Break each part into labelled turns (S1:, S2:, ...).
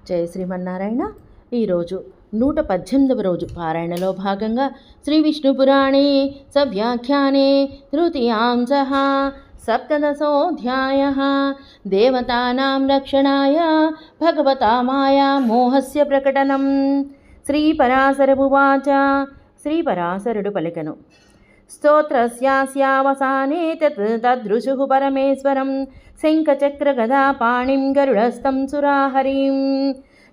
S1: జయ శ్రీమన్నారాయణ. ఈరోజు 118వ రోజు పారాయణలో భాగంగా శ్రీ విష్ణు పురాణే సవ్యాఖ్యానే తృతీయాంశః సప్తదశోऽధ్యాయः దేవతానాం రక్షణాయ భగవతా మాయా మోహస్య ప్రకటనం. శ్రీపరాశరమువాచ. శ్రీపరాశరుడు పలికెను, స్తోత్రస్యాస్యావసానే తదృశుః పరమేశ్వరం శంఖచక్రగదాపాణిం గరుడస్థం సురాహరిం.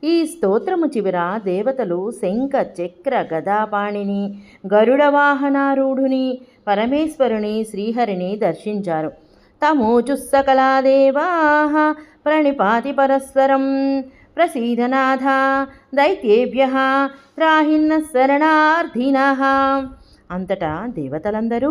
S1: ఈ స్తోత్రము చివర దేవతలు శంఖ చక్ర గదాపాణిని గరుడవాహనారూఢుని పరమేశ్వరుని శ్రీహరిని దర్శించారు. తమోచుస్సకలా దేవాః ప్రణిపాతి పరస్పరం ప్రసీదనాథ దైత్యేభ్యః త్రాహిన్నః శరణార్థినః. అంతటా దేవతలందరూ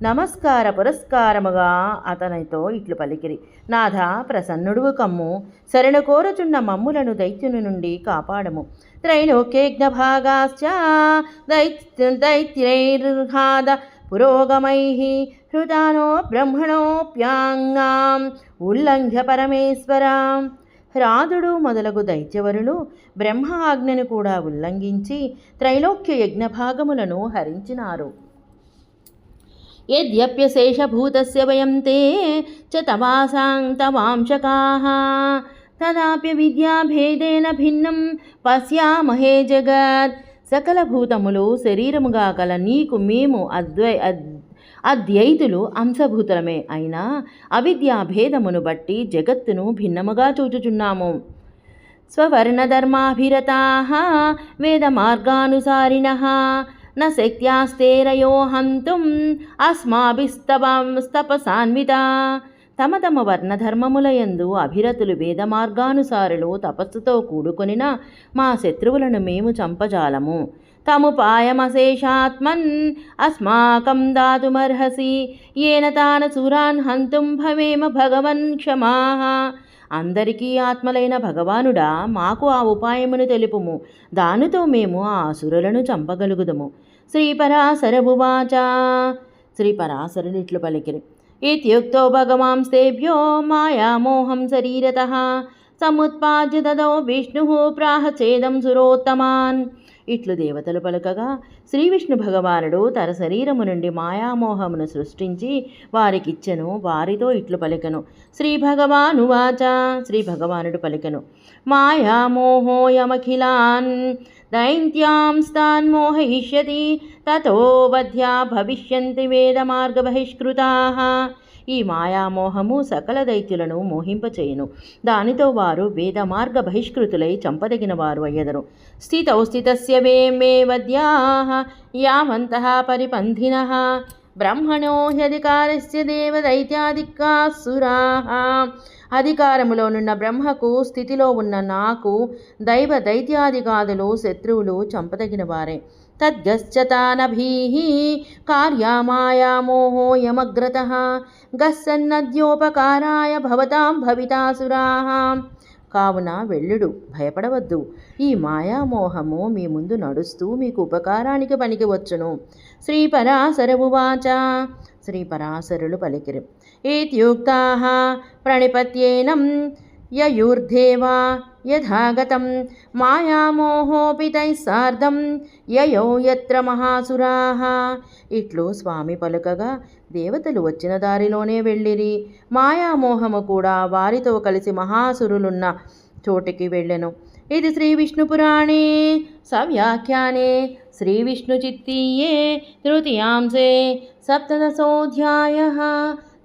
S1: నమస్కార పురస్కారముగా అతనితో ఇట్లు పలికిరి. నాథ, ప్రసన్నుడువు కమ్ము, శరణు కోరుచున్న మమ్ములను దైత్యుని నుండి కాపాడము. త్రైలోక్యజ్ఞ భాగాశ్చ దైత్యైర్హాద పురోగమైః హృదానో బ్రహ్మణోప్యాంగాం ఉల్లంఘ్య పరమేశ్వరాం. రాధుడు మొదలగు దైత్యవరులు బ్రహ్మ ఆజ్ఞను కూడా ఉల్లంఘించి త్రైలోక్య యజ్ఞభాగములను హరించినారు. యద్యప్యశేషభూతస్య వయం తే చ తవాసాం తవాంశకాః తదాప్య విద్యాభేదేన భిన్నం పశ్యామహే జగత్. సకల భూతములు శరీరముగా గల నీకు మేము అద్వైతులు అంశభూతులమే అయినా అవిద్యాభేదమును బట్టి జగత్తును భిన్నముగా చూచుచున్నాము. స్వవర్ణధర్మాభిరతాః వేదమార్గానుసారిణః న శక్త్యాస్తేరయో హంతుం అస్మాభిస్తపసాన్వితా. తమ తమ వర్ణధర్మములయందు అభిరతులు వేదమార్గానుసారులు తపస్సుతో కూడుకొనిన మా శత్రువులను మేము చంపజాలము. తముపాయమశేషాత్మన్ అస్మాకం దాతుమర్హసి ఏన తాన సురాన్ హంతుం భవేమ భగవన్ క్షమాః. అందరికీ ఆత్మలైన భగవానుడా, మాకు ఆ ఉపాయమును తెలుపుము, దానితో మేము ఆ అసురులను చంపగలుగుదము. శ్రీపరాశరమువాచ. శ్రీపరాశరులు ఇట్లు పలికిరి. ఇత్యుక్తో భగవాంస్తేభ్యో మాయామోహం శరీరతః సముత్పాద్య దదో విష్ణుః ప్రాహ ఛేదం సురోత్తమాన్. ఇట్లు దేవతలు పలుకగా శ్రీ విష్ణు భగవానుడు తన శరీరము నుండి మాయామోహమును సృష్టించి వారికిచ్చెను. వారితో ఇట్లు పలికెను. శ్రీ భగవానువాచ. శ్రీ భగవానుడు పలికెను, మాయామోహోయమఖిలాన్ దైత్యాంస్తాన్ మోహయిష్యతి తతో వధ్యా భవిష్యంతి వేదమార్గబహిష్కృతాః. ఈ మాయామోహము సకల దైత్యులను మోహింపచేయును. దానితో వారు వేదమార్గ బహిష్కృతులై చంపదగిన వారు అయ్యెదరు. స్థితౌ స్థితస్య మే వద్యాః యావంతః పరిపంథినః బ్రహ్మణో హ్యధికారస్య దేవదైత్యాదికాసురాః. అధికారములోనున్న బ్రహ్మకు స్థితిలో ఉన్న నాకు దైవ దైత్యాదిగాదులు శత్రువులు చంపదగిన వారే. తద్గశ్చతానభీః కార్యామాయామోహోయమగ్రతః గస్సన్నద్యోపకారాయ భవతాం భవితాసురాః. కావున వెళ్ళుడు, భయపడవద్దు. ఈ మాయామోహము మీ ముందు నడుస్తూ మీకు ఉపకారానికి పనికి వచ్చును. శ్రీపరాశరమువాచ. శ్రీపరాశరులు పలికిరి. ఇత్యుక్తాః ప్రణిపత్యేనం యయుర్దేవా యథాగతం మాయామోహోపి తైః సార్ధం యయౌ యత్ర మహాసురాః. ఇట్లు స్వామి పలుకగా దేవతలు వచ్చిన దారిలోనే వెళ్ళిరి. మాయామోహము కూడా వారితో కలిసి మహాసురులున్న చోటికి వెళ్ళెను. ఇది శ్రీ విష్ణు పురాణే సవ్యాఖ్యానే శ్రీ విష్ణు చిత్తీయే తృతీయాంశే సప్తదశోऽధ్యాయः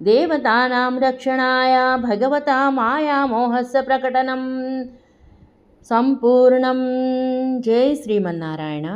S1: దేవతానాం రక్షణాయ భగవతా మాయామోహస్య ప్రకటనం సంపూర్ణం. జై శ్రీమన్నారాయణ.